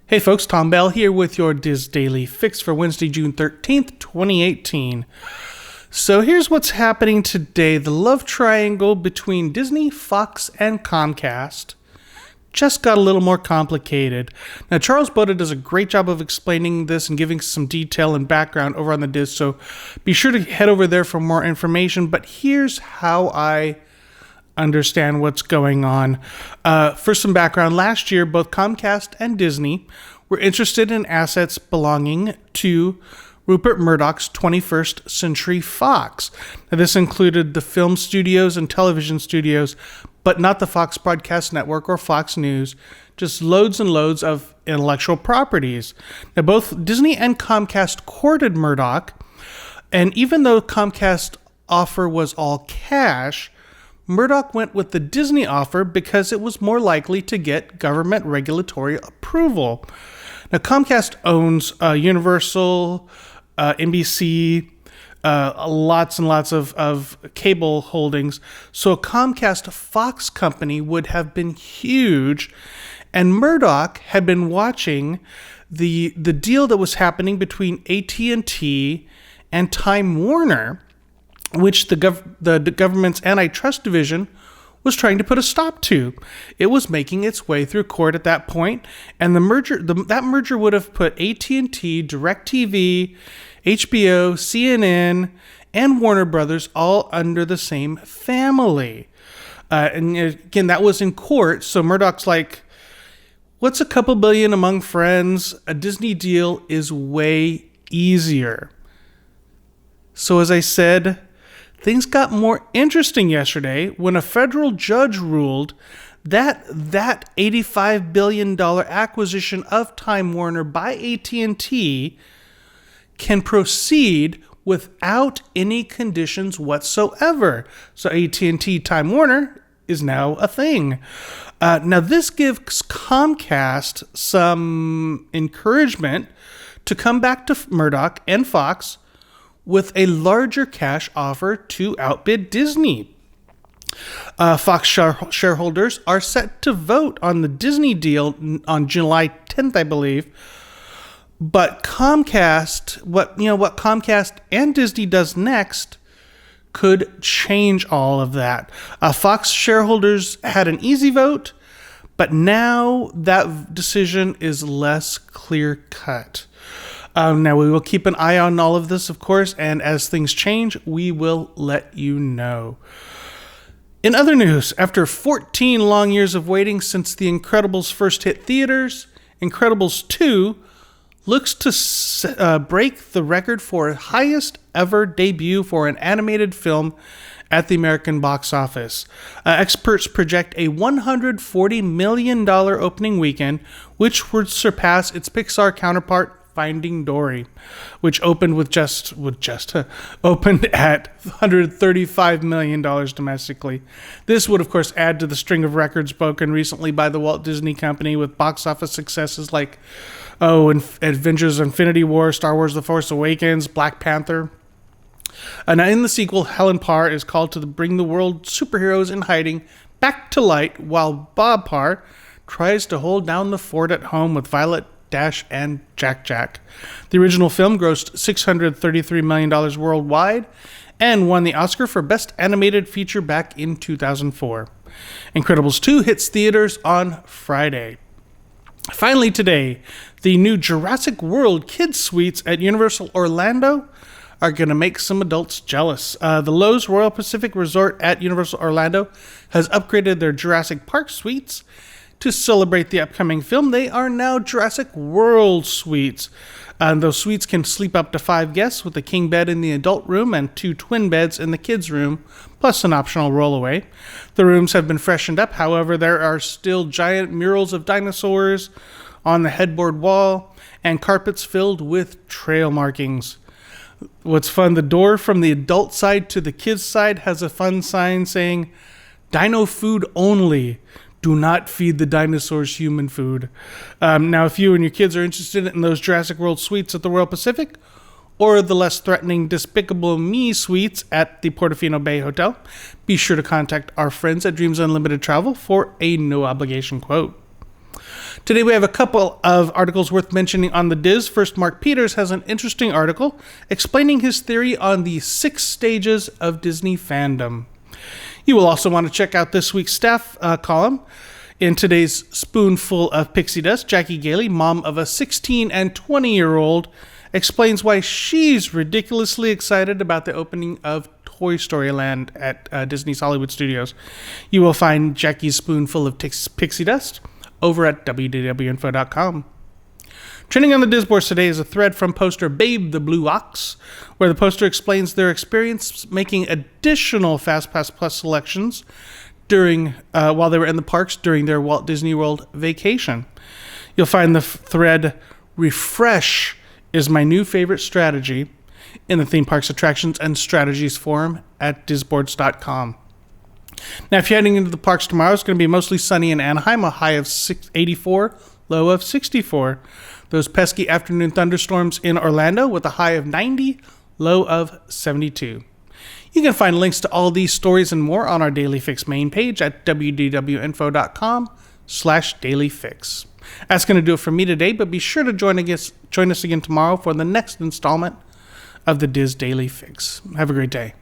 Hey folks, Tom Bell here with your Diz Daily Fix for Wednesday, June 13th, 2018. So here's what's happening today. The love triangle between Disney, Fox, and Comcast just got a little more complicated. Now, Charles Boda does a great job of explaining this and giving some detail and background over on the Diz, so be sure to head over there for more information. But here's how I understand what's going on. For some background, last year, both Comcast and Disney were interested in assets belonging to Rupert Murdoch's 21st Century Fox. Now, this included the film studios and television studios, but not the Fox Broadcast Network or Fox News, just loads and loads of intellectual properties. Now, both Disney and Comcast courted Murdoch, and even though Comcast's offer was all cash, Murdoch went with the Disney offer because it was more likely to get government regulatory approval. Now, Comcast owns Universal, NBC, lots and lots of cable holdings, so a Comcast Fox company would have been huge, and Murdoch had been watching the deal that was happening between AT&T and Time Warner, which the government's antitrust division was trying to put a stop to. It was making its way through court at that point, and that merger would have put AT&T, DirecTV, HBO, CNN, and Warner Brothers all under the same family. And again, that was in court, so Murdoch's like, what's a couple billion among friends? A Disney deal is way easier. So as I said, things got more interesting yesterday when a federal judge ruled that $85 billion acquisition of Time Warner by AT&T can proceed without any conditions whatsoever. So AT&T Time Warner is now a thing. Now this gives Comcast some encouragement to come back to Murdoch and Fox with a larger cash offer to outbid Disney. Fox shareholders are set to vote on the Disney deal on July 10th, I believe. But Comcast, what Comcast and Disney does next could change all of that. Fox shareholders had an easy vote, but now that decision is less clear-cut. Now, we will keep an eye on all of this, of course, and as things change, we will let you know. In other news, after 14 long years of waiting since The Incredibles first hit theaters, Incredibles 2 looks to break the record for highest ever debut for an animated film at the American box office. Experts project a $140 million opening weekend, which would surpass its Pixar counterpart, Finding Dory, which opened opened at $135 million domestically. This would, of course, add to the string of records broken recently by the Walt Disney Company with box office successes like Avengers: Infinity War, Star Wars: The Force Awakens, Black Panther. Now, in the sequel, Helen Parr is called to bring the world superheroes in hiding back to light, while Bob Parr tries to hold down the fort at home with Violet, Dash, and Jack. The original film grossed $633 million worldwide and won the Oscar for Best Animated Feature back in 2004. Incredibles 2 hits theaters on Friday. Finally today, the new Jurassic World Kids Suites at Universal Orlando are going to make some adults jealous. The Loews Royal Pacific Resort at Universal Orlando has upgraded their Jurassic Park suites. To celebrate the upcoming film, they are now Jurassic World suites. Those suites can sleep up to 5 guests with a king bed in the adult room and 2 twin beds in the kids' room, plus an optional rollaway. The rooms have been freshened up, however, there are still giant murals of dinosaurs on the headboard wall and carpets filled with trail markings. What's fun, the door from the adult side to the kids' side has a fun sign saying, "Dino food only. Do not feed the dinosaurs human food." Now, if you and your kids are interested in those Jurassic World suites at the Royal Pacific, or the less threatening Despicable Me suites at the Portofino Bay Hotel, be sure to contact our friends at Dreams Unlimited Travel for a no-obligation quote. Today we have a couple of articles worth mentioning on the Diz. First, Mark Peters has an interesting article explaining his theory on the 6 stages of Disney fandom. You will also want to check out this week's staff column. In today's Spoonful of Pixie Dust, Jackie Gailey, mom of a 16 and 20-year-old, explains why she's ridiculously excited about the opening of Toy Story Land at Disney's Hollywood Studios. You will find Jackie's Spoonful of Pixie Dust over at wdwinfo.com. Trending on the Disboards today is a thread from poster Babe the Blue Ox, where the poster explains their experience making additional FastPass Plus selections during while they were in the parks during their Walt Disney World vacation. You'll find the thread Refresh is my new favorite strategy in the Theme Parks Attractions and Strategies forum at disboards.com. Now, if you're heading into the parks tomorrow, it's going to be mostly sunny in Anaheim, a high of 84, low of 64. Those pesky afternoon thunderstorms in Orlando with a high of 90, low of 72. You can find links to all these stories and more on our Daily Fix main page at wdwinfo.com/dailyfix. That's going to do it for me today, but be sure to join us again tomorrow for the next installment of the Diz Daily Fix. Have a great day.